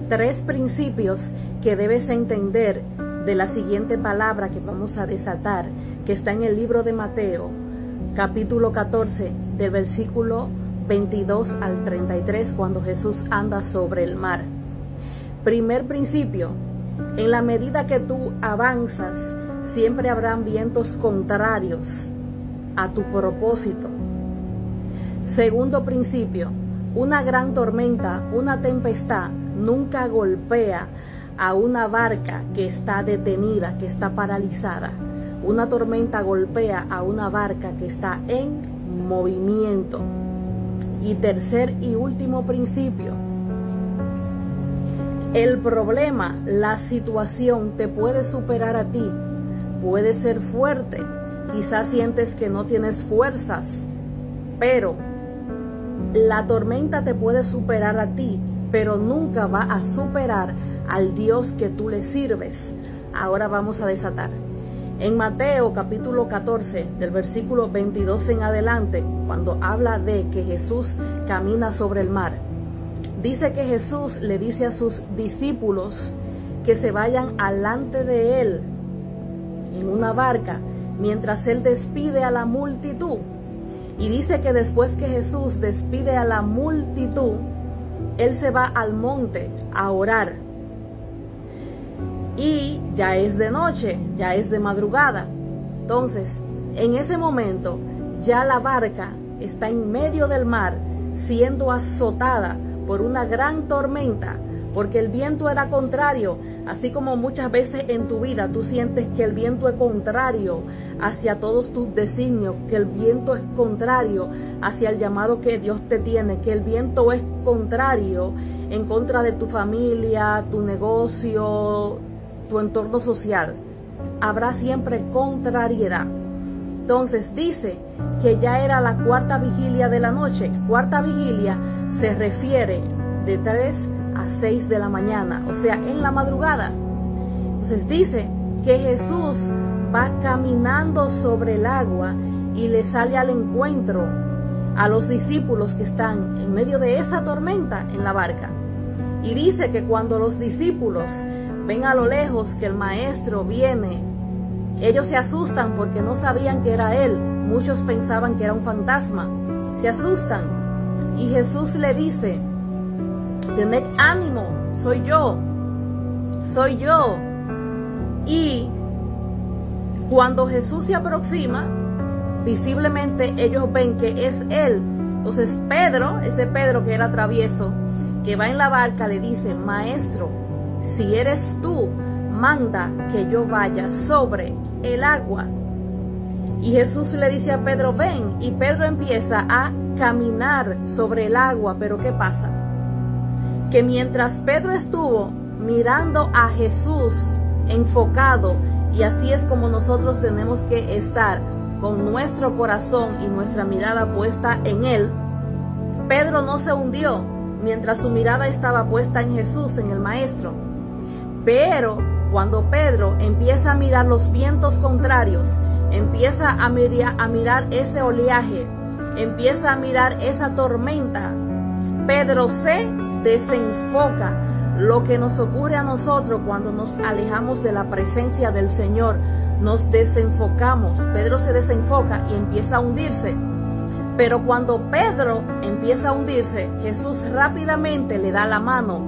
3 principios que debes entender de la siguiente palabra que vamos a desatar, que está en el libro de Mateo, capítulo 14, del versículo 22 al 33, cuando Jesús anda sobre el mar. Primer principio: en la medida que tú avanzas, siempre habrán vientos contrarios a tu propósito. Segundo principio: una gran tormenta, una tempestad, nunca golpea a una barca que está detenida, que está paralizada. Una tormenta golpea a una barca que está en movimiento. Y tercer y último principio: el problema, la situación te puede superar a ti, puede ser fuerte, quizás sientes que no tienes fuerzas, pero la tormenta te puede superar a ti, pero nunca va a superar al Dios que tú le sirves. Ahora vamos a desatar. En Mateo capítulo 14, del versículo 22 en adelante, cuando habla de que Jesús camina sobre el mar, dice que Jesús le dice a sus discípulos que se vayan alante de él en una barca, mientras él despide a la multitud. Y dice que después que Jesús despide a la multitud, él se va al monte a orar. Y ya es de noche, ya es de madrugada. Entonces, en ese momento, ya la barca está en medio del mar, siendo azotada por una gran tormenta, porque el viento era contrario. Así como muchas veces en tu vida tú sientes que el viento es contrario hacia todos tus designios, que el viento es contrario hacia el llamado que Dios te tiene, que el viento es contrario en contra de tu familia, tu negocio, tu entorno social. Habrá siempre contrariedad. Entonces dice que ya era la 4ª vigilia de la noche. 4ª vigilia se refiere de 3 a 6 de la mañana, o sea, en la madrugada. Entonces dice que Jesús va caminando sobre el agua y le sale al encuentro a los discípulos que están en medio de esa tormenta en la barca. Y dice que cuando los discípulos ven a lo lejos que el maestro viene, ellos se asustan porque no sabían que era él. Muchos pensaban que era un fantasma. Se asustan. Y Jesús le dice: tened ánimo, soy yo, soy yo. Y cuando Jesús se aproxima, visiblemente ellos ven que es él. Entonces Pedro, ese Pedro que era travieso, que va en la barca, le dice: maestro, si eres tú, manda que yo vaya sobre el agua. Y Jesús le dice a Pedro: ven. Y Pedro empieza a caminar sobre el agua. Pero ¿qué pasa? Que mientras Pedro estuvo mirando a Jesús enfocado, y así es como nosotros tenemos que estar, con nuestro corazón y nuestra mirada puesta en él, Pedro no se hundió mientras su mirada estaba puesta en Jesús, en el maestro. Pero cuando Pedro empieza a mirar los vientos contrarios, empieza a mirar ese oleaje, empieza a mirar esa tormenta, Pedro se desenfoca. Lo que nos ocurre a nosotros cuando nos alejamos de la presencia del Señor, nos desenfocamos. Pedro se desenfoca y empieza a hundirse. Pero cuando Pedro empieza a hundirse, Jesús rápidamente le da la mano,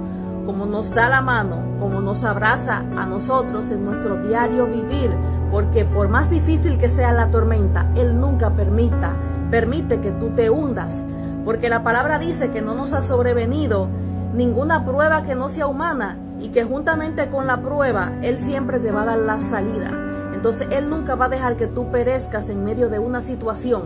como nos da la mano, como nos abraza a nosotros en nuestro diario vivir. Porque por más difícil que sea la tormenta, Él nunca permite que tú te hundas. Porque la palabra dice que no nos ha sobrevenido ninguna prueba que no sea humana, y que juntamente con la prueba Él siempre te va a dar la salida. Entonces Él nunca va a dejar que tú perezcas en medio de una situación.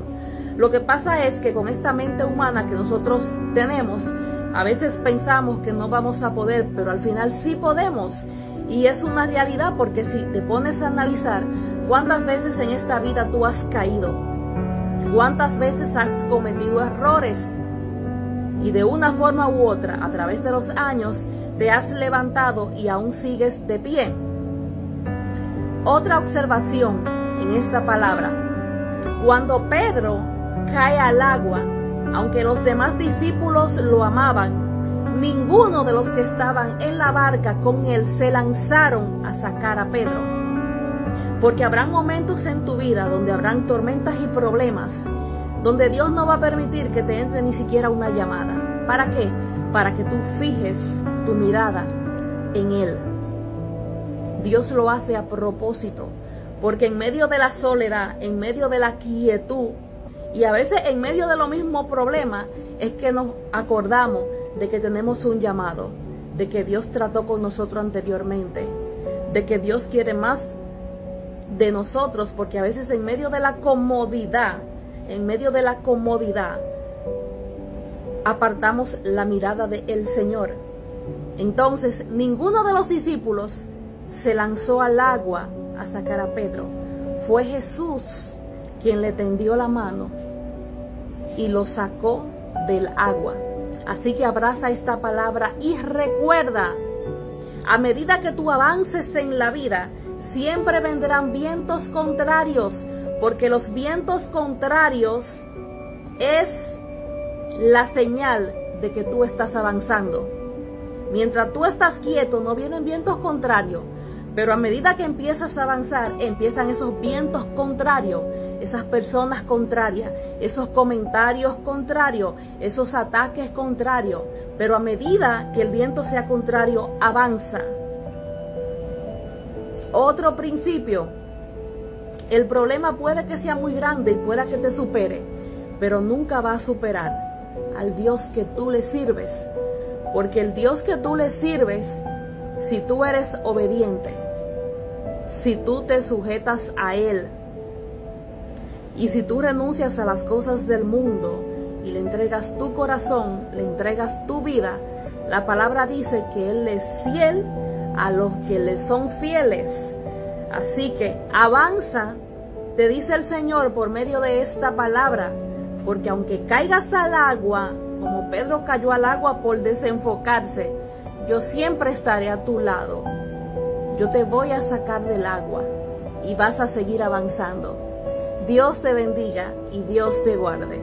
Lo que pasa es que con esta mente humana que nosotros tenemos, a veces pensamos que no vamos a poder, pero al final sí podemos. Y es una realidad, porque si te pones a analizar cuántas veces en esta vida tú has caído, cuántas veces has cometido errores, y de una forma u otra, a través de los años, te has levantado y aún sigues de pie. Otra observación en esta palabra: cuando Pedro cae al agua, aunque los demás discípulos lo amaban, ninguno de los que estaban en la barca con él se lanzaron a sacar a Pedro. Porque habrán momentos en tu vida donde habrán tormentas y problemas, donde Dios no va a permitir que te entre ni siquiera una llamada. ¿Para qué? Para que tú fijes tu mirada en Él. Dios lo hace a propósito, porque en medio de la soledad, en medio de la quietud, y a veces en medio de los mismos problemas, es que nos acordamos de que tenemos un llamado, de que Dios trató con nosotros anteriormente, de que Dios quiere más de nosotros, porque a veces en medio de la comodidad, apartamos la mirada del Señor. Entonces, ninguno de los discípulos se lanzó al agua a sacar a Pedro. Fue Jesús quien le tendió la mano y lo sacó del agua. Así que abraza esta palabra y recuerda, a medida que tú avances en la vida, siempre vendrán vientos contrarios, porque los vientos contrarios es la señal de que tú estás avanzando. Mientras tú estás quieto, no vienen vientos contrarios, pero a medida que empiezas a avanzar, empiezan esos vientos contrarios, esas personas contrarias, esos comentarios contrarios, esos ataques contrarios. Pero a medida que el viento sea contrario, avanza. Otro principio: el problema puede que sea muy grande y pueda que te supere, pero nunca va a superar al Dios que tú le sirves. Porque el Dios que tú le sirves, si tú eres obediente, si tú te sujetas a Él, y si tú renuncias a las cosas del mundo y le entregas tu corazón, le entregas tu vida, la palabra dice que Él es fiel a los que le son fieles. Así que avanza, te dice el Señor por medio de esta palabra, porque aunque caigas al agua, como Pedro cayó al agua por desenfocarse, yo siempre estaré a tu lado. Yo te voy a sacar del agua y vas a seguir avanzando. Dios te bendiga y Dios te guarde.